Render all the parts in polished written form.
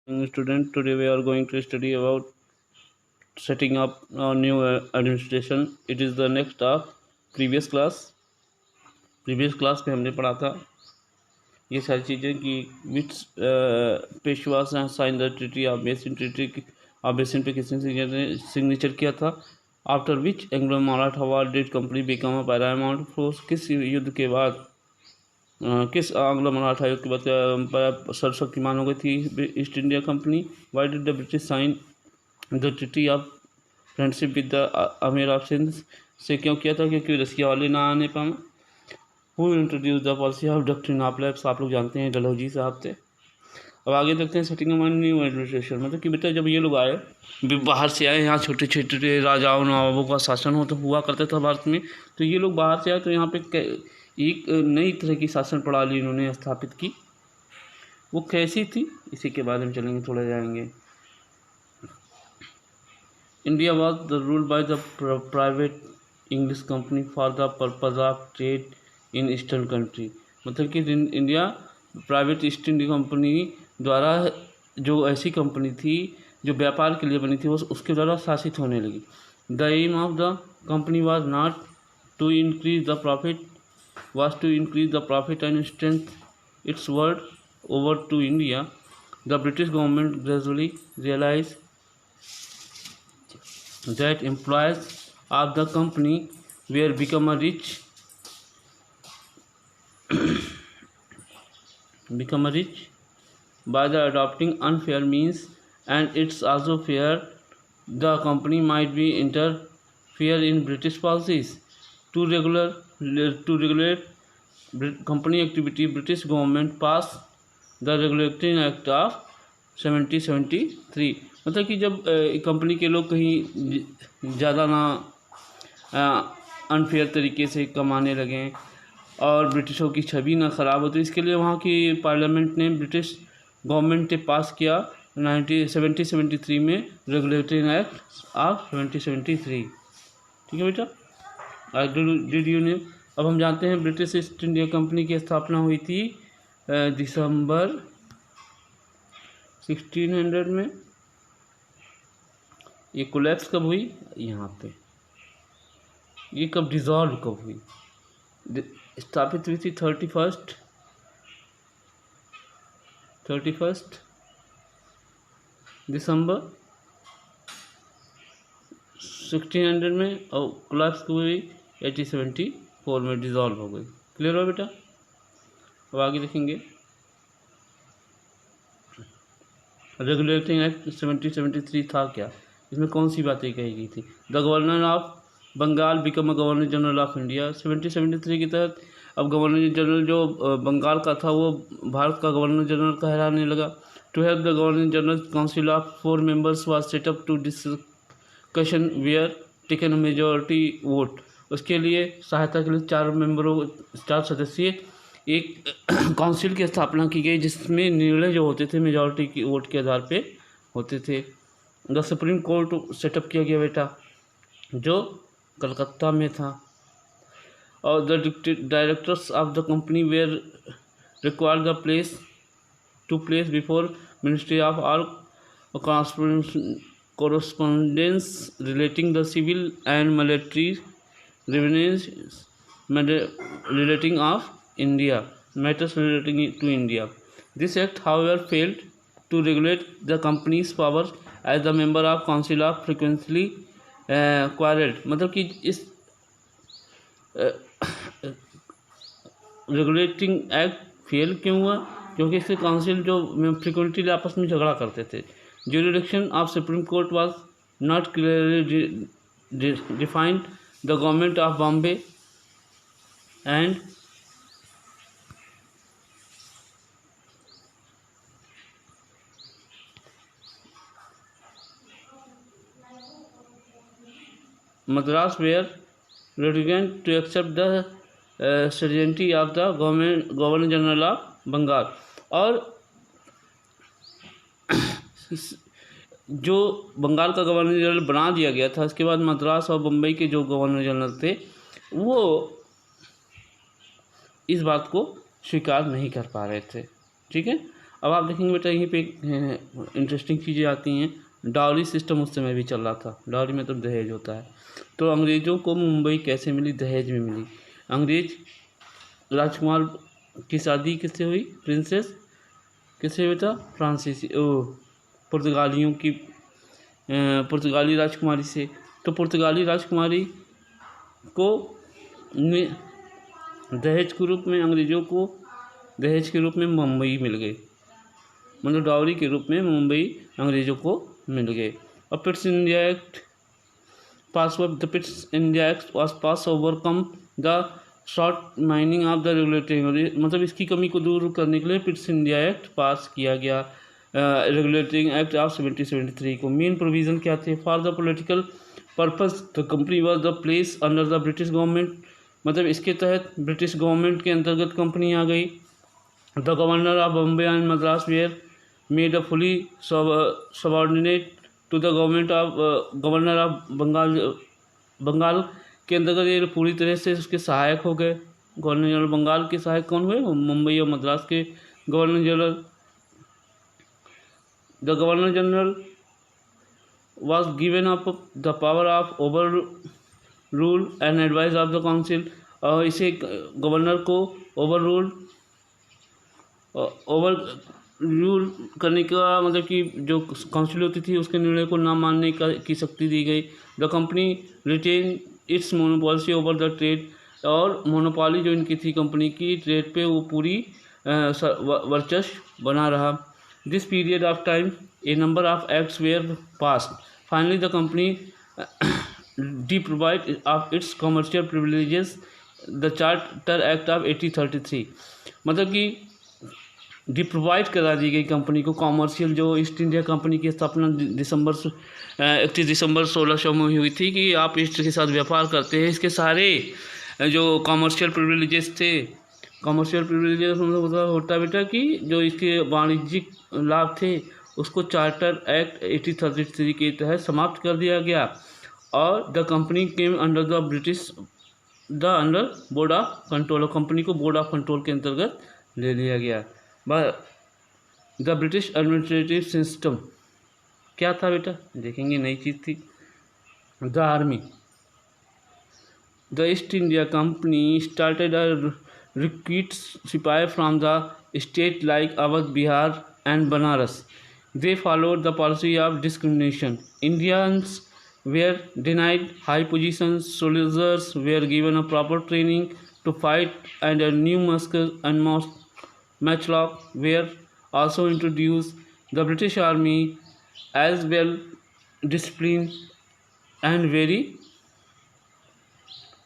Student, today we are going to study about setting up a new administration. It is the next of previous class. Previous class में हमने पढ़ा था ये सारी चीज़ें कि which Peshwas sign the treaty of Bassein treaty of Bassein पे किसने सिग्नेचर किया था। After which Anglo Maratha war did company become a paramount force, किस युद्ध के बाद किस आंग्लो मराठा युद्ध के बाद सर्वशक्तिमान हो गई थी East India Company. Why did the British sign the treaty of friendship with the amir of Sindh, से क्यों किया था क्योंकि रसिया वाले ना आने पाए। Who introduce the policy of doctrine of labs, आप लोग जानते हैं डलहौजी साहब थे। अब आगे देखते हैं सेटिंग ऑफ न्यू एडमिनिस्ट्रेशन, मतलब कि बेटा जब ये लोग आए बाहर से आए, यहाँ छोटे छोटे राजाओं नवाबों का शासन हुआ करता था भारत में, तो ये लोग बाहर से आए तो यहाँ पे एक नई तरह की शासन प्रणाली इन्होंने स्थापित की। वो कैसी थी इसी के बारे में चलेंगे, थोड़ा जाएंगे। India was the ruled by the private English company for the purpose of trade in eastern country, मतलब कि India private east India company द्वारा जो ऐसी कंपनी थी जो व्यापार के लिए बनी थी वो उसके द्वारा शासित होने लगी। The aim of the company was not to increase the profit and strengthen its word over to India. The British government gradually realized that employees of the company were become rich by the adopting unfair means, and it's also fair the company might be interfere in British policies to regulate company activity. British government passed the Regulating Act of 1773, मतलब कि जब company के लोग कहीं ज़्यादा ना unfair तरीके से कमाने लगे और ब्रिटिशों की छवि ना ख़राब हो, तो इसके लिए वहाँ की पार्लियामेंट ने ब्रिटिश गवर्नमेंट ने पास किया 1773 में रेगुलेटिंग एक्ट ऑफ 1773। ठीक है बेटा, डिड यू नो। अब हम जानते हैं ब्रिटिश ईस्ट इंडिया कंपनी की स्थापना हुई थी दिसंबर 1600 में। ये कोलैप्स कब हुई, यहाँ पे ये कब डिज़ोल्व कब हुई, स्थापित हुई थी 31 दिसंबर 1600 में, और कोलैप्स कब हुई 1874 में, डिज़ोल्व हो गई। क्लियर हो बेटा। अब आगे देखेंगे रेगुलेटिंग एक्ट 1773 था क्या, इसमें कौन सी बातें कही गई थी। The governor of Bengal become a governor general of India, 1773 के तहत अब गवर्नर जनरल जो बंगाल का था वो भारत का गवर्नर जनरल कहलाने लगा। To help the governor general council of 4 members was set up to discussion were taken majority vote, उसके लिए सहायता के लिए 4 सदस्यीय एक काउंसिल की स्थापना की गई जिसमें निर्णय जो होते थे मेजॉरिटी की वोट के आधार पे होते थे। द सुप्रीम कोर्ट सेटअप किया गया बेटा जो कलकत्ता में था, और the directors of the company were required the place before ministry of all correspondence relating the civil and military revenues relating of India matters relating to India. This act, however, failed to regulate the company's powers as the member of council of frequently quarreled, मतलब कि इस regulating act fail क्यों हुआ, क्योंकि इसके council जो frequently आपस में झगड़ा करते थे। Jurisdiction of supreme court was not clearly defined, the government of Bombay and Madras were reluctant to accept the sovereignty of the Governor General of Bengal, और जो बंगाल का गवर्नर जनरल बना दिया गया था उसके बाद मद्रास और बम्बई के जो गवर्नर जनरल थे वो इस बात को स्वीकार नहीं कर पा रहे थे। ठीक है, अब आप देखेंगे बेटा यहीं पे इंटरेस्टिंग चीज़ें आती हैं। डावरी सिस्टम उस समय भी चल रहा था। डावरी मतलब दहेज होता है। तो अंग्रेज़ों को मुंबई कैसे मिली? दहेज में मिली। अंग्रेज राजकुमार की शादी किससे हुई? प्रिंसेस किससे बेटा? फ्रांसीसी पुर्तगालियों की पुर्तगाली राजकुमारी से। तो पुर्तगाली राजकुमारी को दहेज के रूप में अंग्रेज़ों को दहेज के रूप में मुंबई मिल गई, मतलब डावरी के रूप में मुंबई अंग्रेज़ों को मिल गए। और पिट्स इंडिया एक्ट पास हुआ। The Pitt's India act was pass overcome the short mining of the regulatory, मतलब इसकी कमी को दूर करने के लिए पिट्स इंडिया एक्ट पास किया गया। रेगुलेटरिंग एक्ट ऑफ 1773 को मेन प्रोविज़न क्या थे? For the political purpose the company was the place under the British government, मतलब इसके तहत ब्रिटिश गवर्नमेंट के अंतर्गत कंपनी आ गई। The governor of Bombay and Madras were made a fully subordinate to the government of governor of Bengal के अंतर्गत ये पूरी तरह से उसके सहायक हो गए। गवर्नर जनरल बंगाल के सहायक कौन हुए? मुंबई और मद्रास के governor general. The governor general was given up the power of overrule and advice of the council, और इसे गवर्नर को ओवर रूल करने का मतलब कि जो काउंसिल होती थी उसके निर्णय को ना मानने की शक्ति दी गई। The company retain its monopolies over the trade, और मोनोपॉली जो इनकी थी कंपनी की ट्रेड पे वो पूरी वर्चस्व बना रहा। This period of time a number of acts were passed. Finally, the company deprived of its commercial privileges, the Charter Act of 1833, मतलब कि डिप्रोवाइड करा दी गई कंपनी को कॉमर्शियल, जो ईस्ट इंडिया कंपनी की स्थापना 31 दिसंबर 1600 में हुई थी कि आप ईस्ट के साथ व्यापार करते हैं। इसके सारे जो कॉमर्शियल प्रिविलेजेस थे, कॉमर्शियल प्रिविलेजेस मतलब होता बेटा कि जो इसके वाणिज्यिक लाभ थे उसको चार्टर एक्ट 1833 के तहत समाप्त कर दिया गया। और the company came under the under board of control, company को बोर्ड ऑफ कंट्रोल के अंतर्गत ले लिया गया। द ब्रिटिश एडमिनिस्ट्रेटिव सिस्टम क्या था बेटा? देखेंगे नई चीज़ थी। The army, the East India Company started a recruit sipahi from the state like Awadh, Bihar and Banaras. They followed the policy of discrimination. Indians were denied high positions, soldiers were given a proper training to fight, and a new musket and matchlock were also introduced. The British Army as well disciplined and very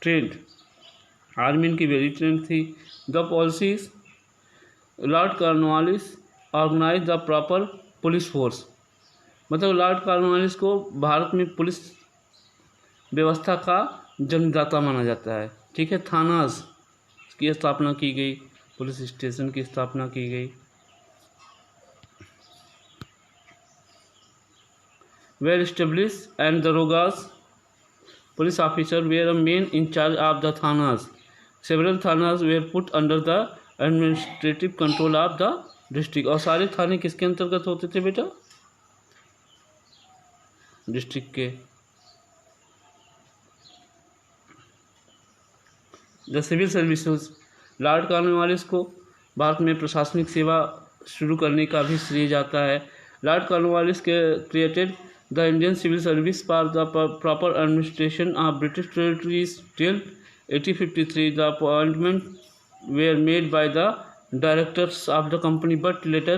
trained. Army इनकी very trained थी। The policies Lord Cornwallis organize the proper police force, मतलब Lord Cornwallis को भारत में police व्यवस्था का जन्मदाता माना जाता है। ठीक है, थानास की स्थापना की गई, पुलिस स्टेशन की स्थापना की गई। Were establish and darogas police officer were a men in charge of the thanas. Several thanas were put under the administrative control of the district, और सारे थाने किसके अंतर्गत होते थे बेटा? डिस्ट्रिक्ट के। The civil services, Lord Cornwallis को भारत में प्रशासनिक सेवा शुरू करने का भी श्रेय जाता है। लॉर्ड कॉर्नवालिस के created the Indian civil service for the proper administration of British territories till 1853। The appointment were made by the directors of the company, but later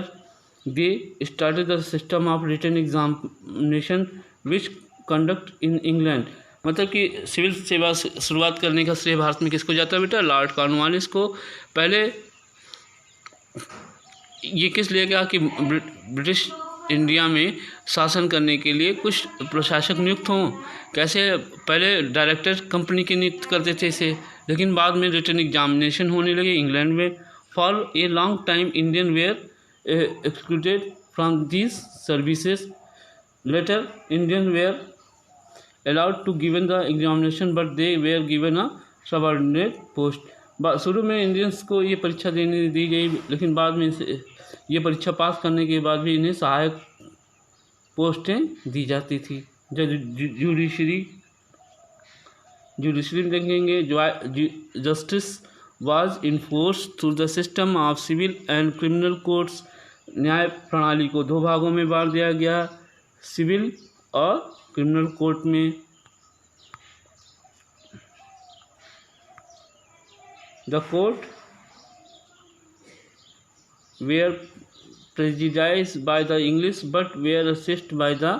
they started the system of written examination which conduct in England। मतलब कि civil सेवा शुरुआत करने का श्रेय भारत में किसको जाता है बेटा? लॉर्ड कॉर्नवालिस को। पहले ये किस लिए गया कि ब्रिटिश इंडिया में शासन करने के लिए कुछ प्रशासक नियुक्त हों। कैसे? पहले डायरेक्टर कंपनी के नियुक्त करते थे इसे, लेकिन बाद में रिटन एग्जामिनेशन होने लगे इंग्लैंड में। For a long time, Indians were excluded from these services. Later, Indians were allowed to given the examination, but they were given a subordinate post. शुरू में इंडियंस को ये परीक्षा देने दी गई, लेकिन बाद में ये परीक्षा पास करने के बाद भी इन्हें सहायक पोस्टें दी जाती थी। जुडिशरी में देखेंगे, justice was enforce through the system of civil and criminal courts. न्याय प्रणाली को दो भागों में बांट दिया गया, सिविल और क्रिमिनल कोर्ट में। The court were presided by the English but were assisted by the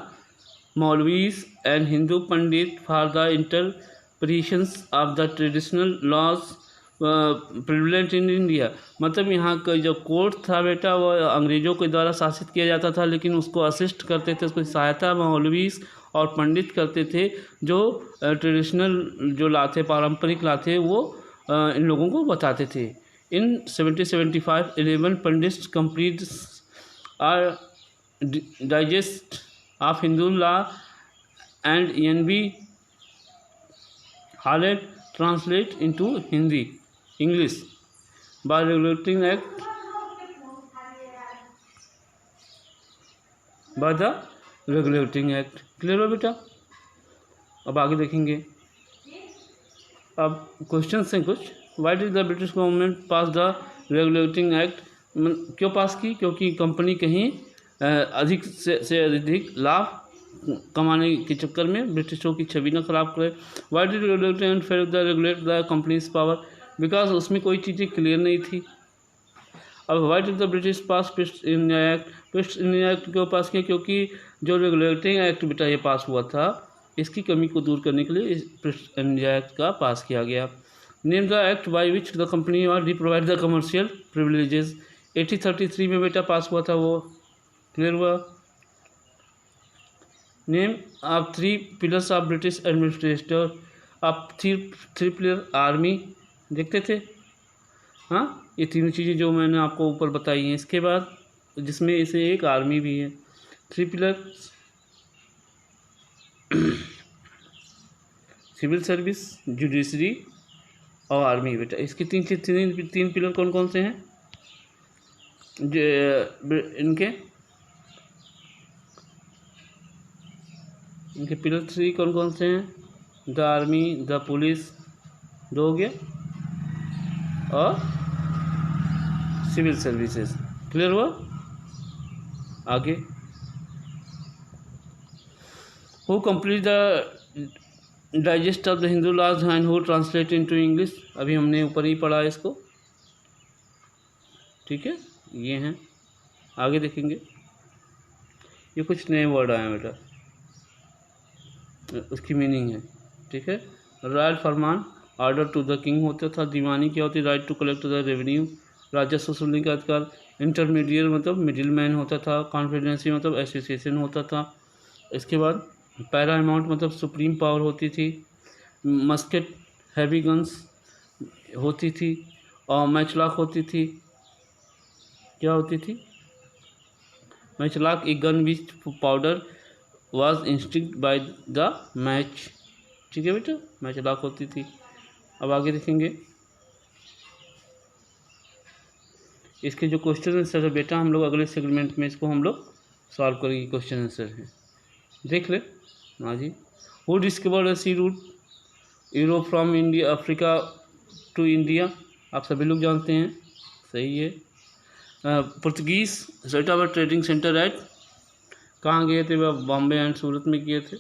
Maulvis and Hindu Pandit for the interpretations of the traditional laws prevalent in India। मतलब यहाँ का जो कोर्ट था बेटा वो अंग्रेज़ों के द्वारा शासित किया जाता था, लेकिन उसको असिस्ट करते थे, उसको सहायता मौलवीस और पंडित करते थे, जो ट्रेडिशनल जो ला थे, पारंपरिक ला थे, वो इन लोगों को बताते थे। इन 1775 11 पंडित complete digest of Hindu law and N.B. Hallett translate into English by regulating act by the regulating act। Clear हो बेटा? अब आगे देखेंगे। अब क्वेश्चन हैं कुछ। Y did the British government pass the regulating act? क्यों पास की? क्योंकि कंपनी कहीं अधिक से अधिक लाभ कमाने के चक्कर में ब्रिटिशों की छवि न खराब करे। Why did regulate and fail the regulate the companies power? Because उसमें कोई चीज़ें क्लियर नहीं थी। अब Y did the British pass east India act? East India act क्यों पास किया? क्योंकि जो रेगुलेटिंग एक्ट बेटा ये पास हुआ था, इसकी कमी को दूर करने के लिए ईस्ट इंडिया एक्ट का पास किया गया। Name the act by which the company और डी प्रोवाइड द कमर्शियल प्रिविलेजेस। 1833 में बेटा पास हुआ था वो। क्लियर हुआ? Name of 3 pillars of British administrator. आप थ्री पिलर आर्मी देखते थे, हाँ, ये तीनों चीज़ें जो मैंने आपको ऊपर बताई हैं। इसके बाद जिसमें इसे एक आर्मी भी है। 3 पिलर सिविल सर्विस, जुडिशरी और आर्मी बेटा। इसके तीन पिलर कौन कौन से हैं? इनके पिलर 3 कौन कौन से हैं? द आर्मी, द पुलिस, 2 हो गया, और सिविल सर्विसेज। क्लियर हुआ? आगे, who complete the digest of the Hindu laws and who translate into English? अभी हमने ऊपर ही पढ़ा है इसको, ठीक है, ये हैं। आगे देखेंगे, ये कुछ नए वर्ड आए बेटा, उसकी मीनिंग है, ठीक है। रॉयल फरमान, ऑर्डर टू द किंग होता था। दीवानी क्या होती है? Right to collect the revenue, राजस्व वसूलने का अधिकार। इंटरमीडिएट मतलब मिडिल मैन होता था। कॉन्फिडेंसी मतलब एसोसिएशन होता था। इसके बाद पैरा अमाउंट मतलब सुप्रीम पावर होती थी। मस्केट हैवी गन्स होती थी, और मैचलॉक होती थी। क्या होती थी? मैचलॉक एक gun which powder was instinct by the match, ठीक है बेटा, मैचलॉक होती थी। अब आगे देखेंगे, इसके जो क्वेश्चन आंसर है बेटा, हम लोग अगले सेगमेंट में इसको हम लोग सॉल्व करेंगे। क्वेश्चन आंसर है, देख ले। हाँ जी। Who discovered sea route Europe from India Africa to India? आप सभी लोग जानते हैं, सही है। Portuguese set up trading centre at, कहाँ गए थे वह? बॉम्बे एंड सूरत में किए थे,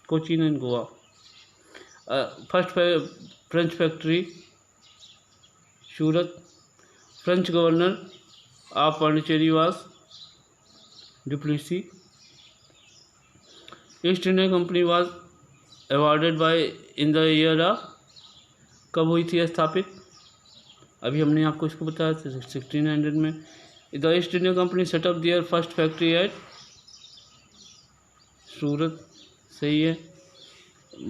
Cochin and Goa. First French factory Surat. French governor of Pondicherry was du Plessis. East India company was awarded bye in the year of, कब हुई थी स्थापित? अभी हमने आपको इसको बताया था 1600 में। The East India Company set up their first factory at Surat, सही है।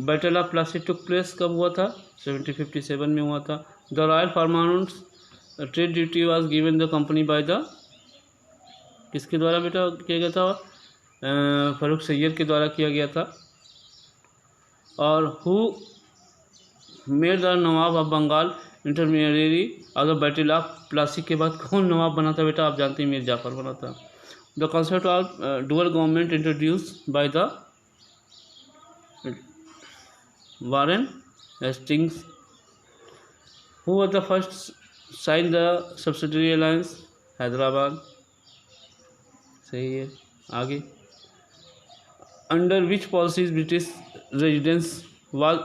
Battle of Plassey took place कब हुआ था? 1757 में हुआ था। The royal farmans trade duty was given the company by the, किसके द्वारा बेटा किया गया था? फरुख सैयद के द्वारा किया गया था। और who made the Nawab of Bengal intermediary of the battle of Plassey के बाद कौन नवाब बना था बेटा? आप जानते हैं मीर जाफर बना था। The concept of dual government introduce by the Warren Hastings. Who was the first sign the subsidiary alliance? Hyderabad. सही है। आगे, under which policies British residence was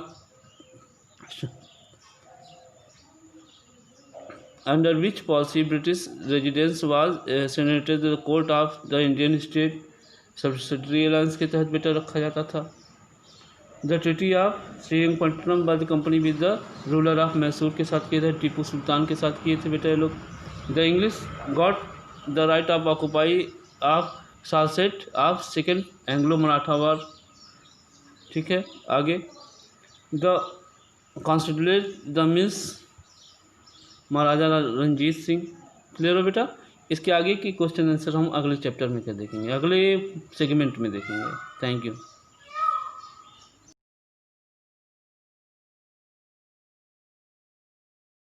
under which policy British residence was senated the court of the Indian state subsidiary alliance के तहत बेटा रखा जाता था। The treaty of Srirangapatnam by the company with the ruler of Mysore के साथ किए थे, टीपू सुल्तान के साथ किए थे बेटा ये लोग। The English got the right of occupy of Salsette of second Anglo Maratha war. ठीक है। आगे, the constitute the means Maharaja Ranjit Singh. Clear हो बेटा? इसके आगे की क्वेश्चन आंसर हम अगले चैप्टर में क्या देखेंगे, अगले सेगमेंट में देखेंगे। Thank you.